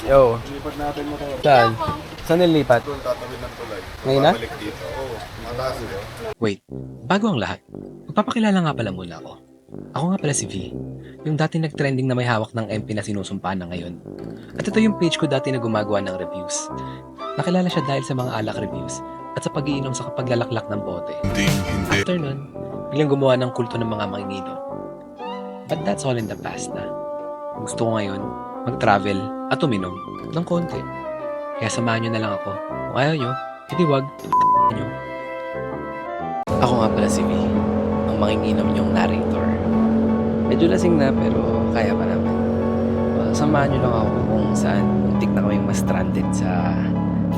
Yo. Lipat natin mo to. Saan? Saan nilipat? Doon tatawid ng tulay. Ngayon na? Babalik dito. Oo. Mataas ito. Wait, bago ang lahat, magpapakilala nga pala muna ako. Ako nga pala si V, yung dati nag-trending na may hawak ng MP na sinusumpaan na ngayon. At ito yung page ko dati na gumagawa ng reviews. Nakilala siya dahil sa mga alak reviews at sa pag-iinom sa kapaglalaklak ng bote. After nun, biglang gumawa ng kulto ng mga manginginom. But that's all in the past na. Gusto ko ngayon mag-travel at uminom ng konti. Kaya samahan nyo na lang ako. Kung ayaw nyo, hindi wag, nyo. Ako nga pala si V, ang manginginom nyong narrator. Medyo lasing na pero kaya pa naman. Samahan nyo lang ako kung saan muntik na kaming mas stranded sa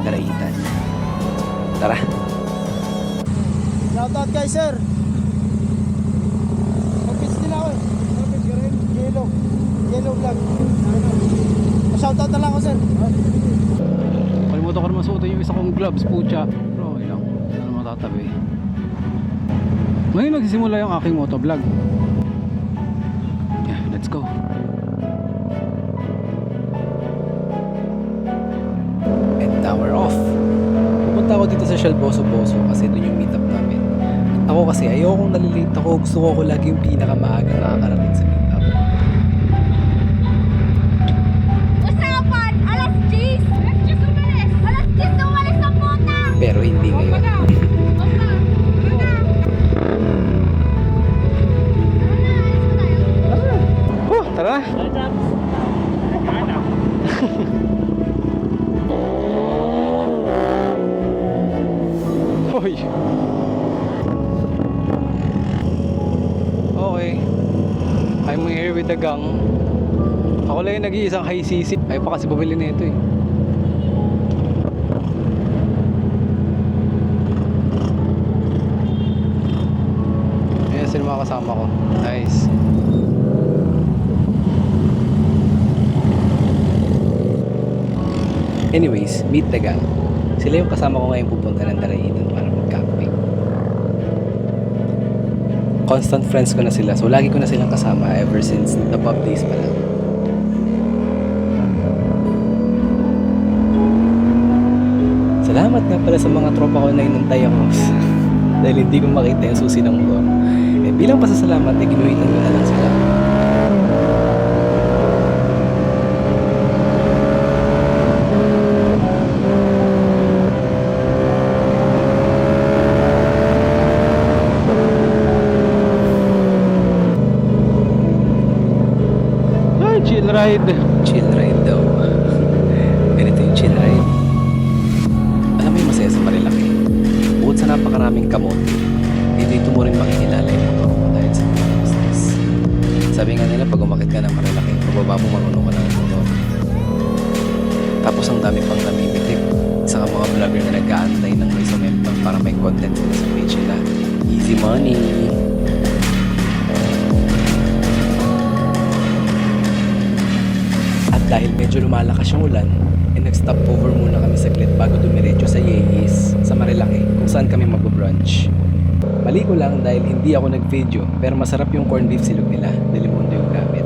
Daraitan. Tara! Shoutout kay sir. Mag-pitch din ako eh. Mag-pitch ka rin. Yellow. Yellow vlog. Shoutout na lang ako sir. Kalimutan ko naman suotin yung isa kong gloves, pucha. Pero okay lang, ano matatabi. Ngayon nagsisimula yung aking motovlog. Yeah, let's go. And now we're off. Pupunta ako dito sa Shell Boso kasi doon yung meetup namin. At ako kasi ayokong nalilate ako. Gusto ko lagi yung pinakamaaga nakakarating sa meetup. Usapan! Alas 10! Alas 10 umalis! Alas 10 umalis ang puta! Pero hindi ngayon. Tara! Hoy! Okay. I'm here with the gang. Ako lang yung nag-iisang high CC. Ay pa kasi bumili na ito eh. Ayan sila mga kasama ko. Nice. Anyways, meet the gang. Sila yung kasama ko ngayon pupunta ng Daraitan para mag-camping. Constant friends ko na sila, so lagi ko na silang kasama ever since the pub days pa lang. Salamat nga pala sa mga tropa ko na inantay ako dahil hindi ko makita yung susi ng motor. Eh, bilang pasasalamat, ginuhitan ko na lang sila. Ay, chill ride. Chill ride daw. Ganito yung chill ride. Alam mo yung masaya sa Marilaki? Bukod sa napakaraming kamot, dito mo rin makikilala yung motor mo dahil sa mga business. Sabi nga nila, pag umakit ka ng Marilaki, pababa mo marunong ka ng motor. Tapos ang dami pang namimitik. Isa ka mga vlogger na nag-aantay ng may sumempa para may content sila sa page nila. Easy money! Dahil medyo lumalakas yung ulan, nag-stop over muna kami saglit bago dumiretso sa Yeyes, sa Marilaki, kung saan kami mag-brunch. Mali ko lang dahil hindi ako nag-video, pero masarap yung corned beef silog nila, Delimundo yung gamit.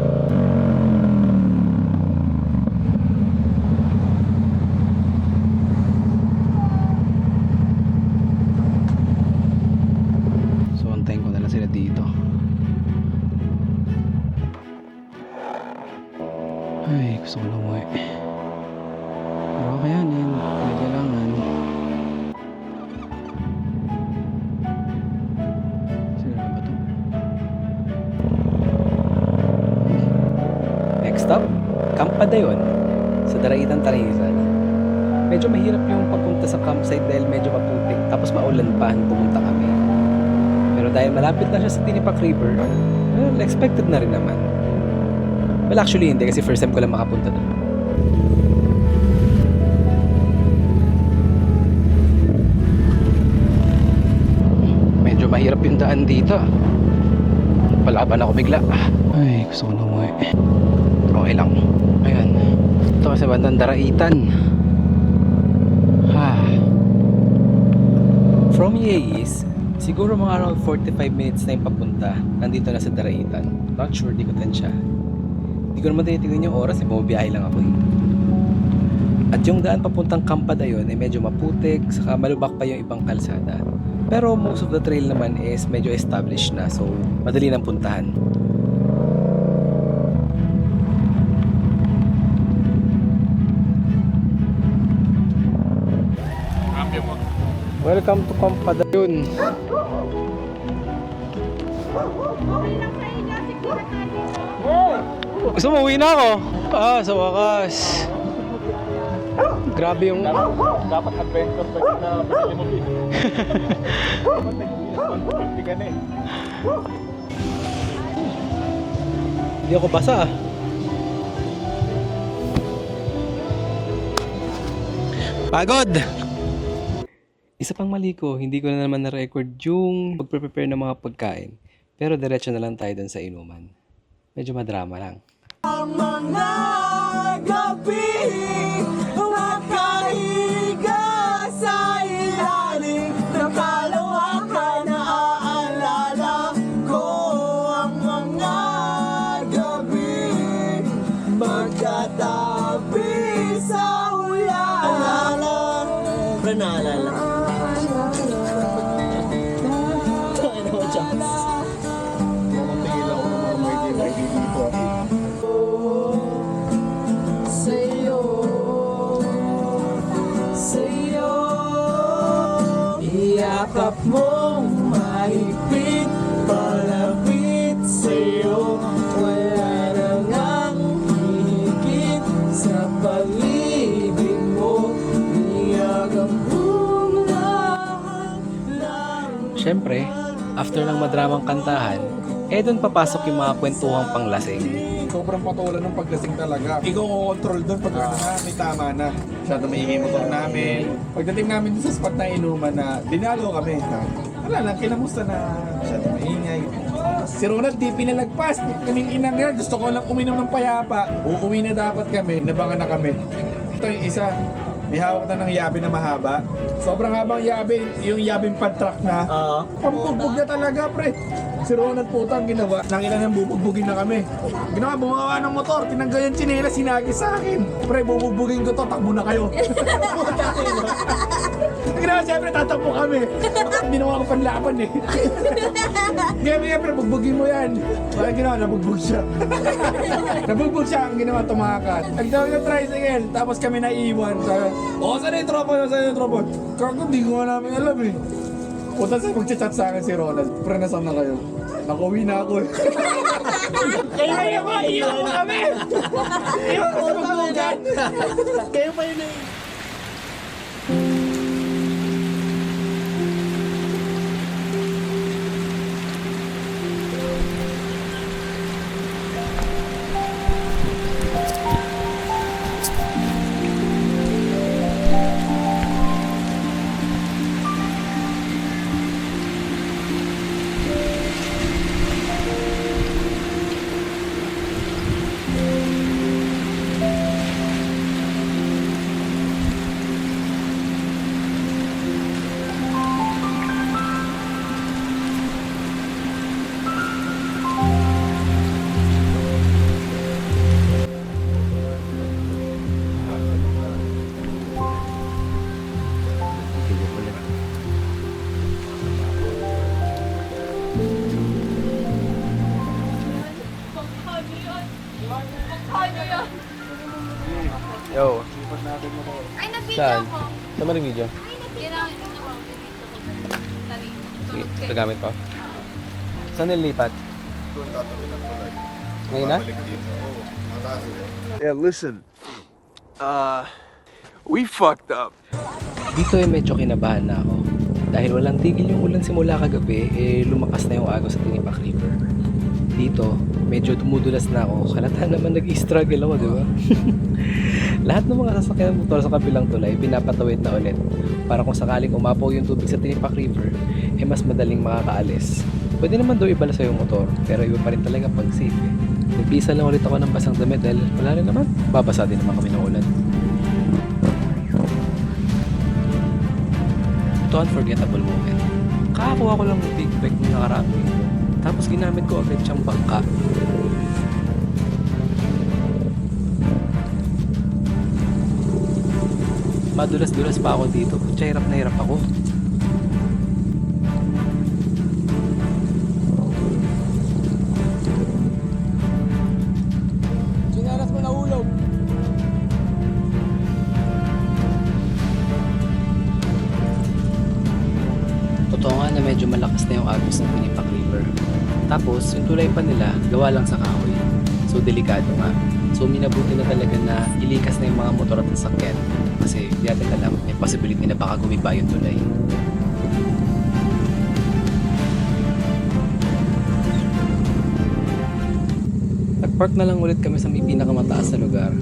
So, antayin ko na lang sila dito. Ay, gusto ko lang umuwi. Pero kakayanin. May kailangan. Sila na ba ito? Next stop, Camp Padayon, sa Daraitan, Taraisan. Medyo mahirap yung pagpunta sa campsite dahil medyo maputik, tapos maulan pa nung pumunta kami. Pero dahil malapit na siya sa Tinipak River, well, expected na rin naman. Well, actually hindi kasi first time ko lang makapunta doon. Medyo mahirap yung daan dito. Palaban ako bigla. Ay, gusto ko na umuwi. Okay lang. Ayan. Ito kasi bandang Daraitan. From Yeyes, siguro mga around 45 minutes na yung papunta. Nandito na sa Daraitan. Not sure, di ko tansya. Hindi ko naman tinitingnan yung oras, bumabiyahe lang ako eh. At yung daan papuntang Campadayon ay medyo maputik, saka malubak pa yung ibang kalsada. Pero most of the trail naman is medyo established na, so madali nang puntahan. Welcome to Campadayon. Gusto mo, uwi na ako? Sa wakas. Grabe yung... Dapat adventure pa na pinili mo din. Dapat nag-150 ka na eh. Hindi ako basa ah. Pagod! Isa pang mali ko, hindi ko na naman na-record yung pag-prepare ng mga pagkain. Pero diretso na lang tayo dun sa inuman. Medyo madrama lang. Tingin ako ng mga may dito. Iyakap mong mahigpit, palapit sa'yo. Wala nang ang hihigit sa pag-ibig mo. Iyakap mong lahat lang. Siyempre, after ng madramang kantahan, doon papasok yung mga kwentuhang panglasing. Sobrang patulan ng paglasing talaga. Ikaw control doon pag may tama na. Masyado maingay motor namin. Pagdating namin dun sa spot na inuman na dinalo kami. Wala lang, kinamusta na masyado maingay. Si Ronald di pinalagpas. Kaming inang yan, gusto ko lang uminom ng payapa. Uuwi na dapat kami, nabangan na kami. Ito yung isa, may hawak na ng yabe na mahaba. Sobrang habang yabe, yung yabing pan-truck na. Pambugbog na talaga, pre. Si Ronald putang ginawa. Nakita niyang bubugbugin na kami. Ginawa, bumawa ng motor. Tinanggal yung tsinela, sinagi sa akin. Pre, bubugbugin ko to, takbo na kayo. Ginawa, siyempre, tatakbo kami. Hindi naman ako panlaban eh. Ngayon, pre, bugbugin mo yan. Kaya ginawa, nabugbog siya. Nabugbog siya, ang ginawa, tumakas. Nagtawag ng tricycle, tapos kami naiiwan. Saan yung tropa? Saan yung tropa? Kago, di ko nga namin alam eh. Punta sa magchat-chat sa akin si Ronald. Pre, nasan na kayo? Nakuwi na ako eh. Kaya mo, iwan mo kami! Iwan mo sa magbugan! Kayo pa yun eh. Yo, Ay, nag-video saan? ako. Saan mo nag-video? Yan ang Sige, nagamit ko. Saan nilipat? Ngayon na? Yeah, listen. We fucked up. Dito ay medyo kinabahan na ako. Dahil walang tigil yung ulan simula kagabi, lumakas na yung agos sa Tinipak River. Dito, medyo dumudulas na ako. Halata naman nag-i-struggle ako, di ba? Lahat ng mga sasakyan ng motor sa kabilang tulay, pinapatawid na ulit. Para kung sakaling umapaw yung tubig sa Tinipak River, mas madaling makakaalis. Pwede naman daw ibalasa yung motor, pero iba pa rin talaga pag safe eh. Nagpisa lang ulit ako ng basang damit dahil wala rin naman. Babasa din naman kami ng ulan. Ito unforgettable moment. Kakakuha ko lang ng big bag ng nakarami. Tapos ginamit ko agad siyang bangka. Madulas-dulas pa ako dito. Putya, hirap na hirap ako. Sinaras mo na ulog. Totoo nga na medyo malakas na yung agos ng Pinipak River. Tapos, yung tulay pa nila, gawa lang sa kahoy. So, delikado nga. So, minabuti na talaga na ilikas na yung mga motor at sasakyan. Kasi, di natin alam, may possibility na baka gumiba yung tulay. Nag-park na lang ulit kami sa may pinakamataas na lugar.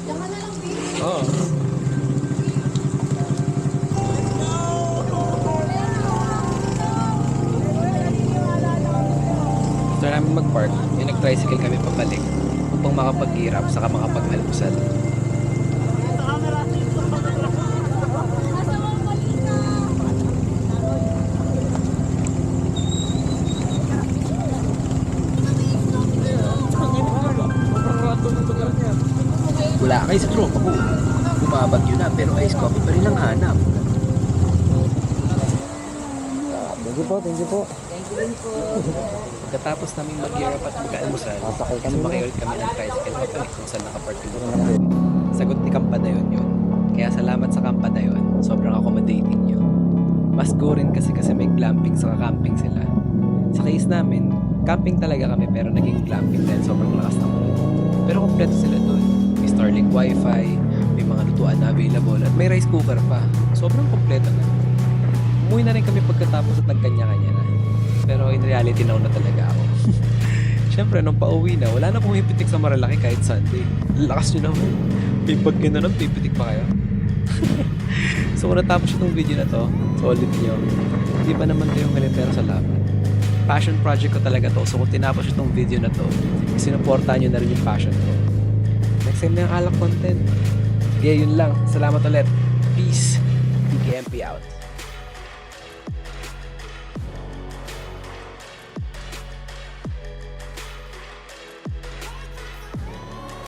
Diyan ka na lang, babe. Oo. Gusto namin mag-park, yung nag-tricycle kami pabalik upang makapag-hirap saka makapag-almusal. Nasa mga malita. Wala kayo sa tropa ko. Bumabagyo na pero ice coffee pa rin ang hanap. Thank you po. Pagkatapos namin mag-hirap at mag-almusal, sumakay ulit kami ng tricycle pabalik kung saan nakapark yung motor. Sagot ni Kampadayon yun. Kaya salamat sa Kampadayon, sobrang accommodating yun. Mas go rin kasi may glamping sa camping sila. Sa case namin, camping talaga kami pero naging glamping dahil sobrang lakas ng ulan. Pero kompleto sila doon. May Starlink Wi-Fi, may mga lutuan na available at may rice cooker pa. Sobrang kompleto na. Umuwi na rin kami pagkatapos at nagkanya-kanya na. Pero in reality, nauna talaga ako. Siyempre, nung pauwi na, wala na pumipitik sa Marilaki kahit Sunday. Lakas nyo naman. May bagyo na nun, pipitik pa kayo. So, kung natapos itong video na to, solid nyo. Hindi pa naman kayo militero sa laban. Passion project ko talaga to. So, kung tinapos itong video na to, sinuportahan nyo na rin yung passion ko. Next time na yung alak content. Okay, yun lang. Salamat ulit. Peace. DKMP out.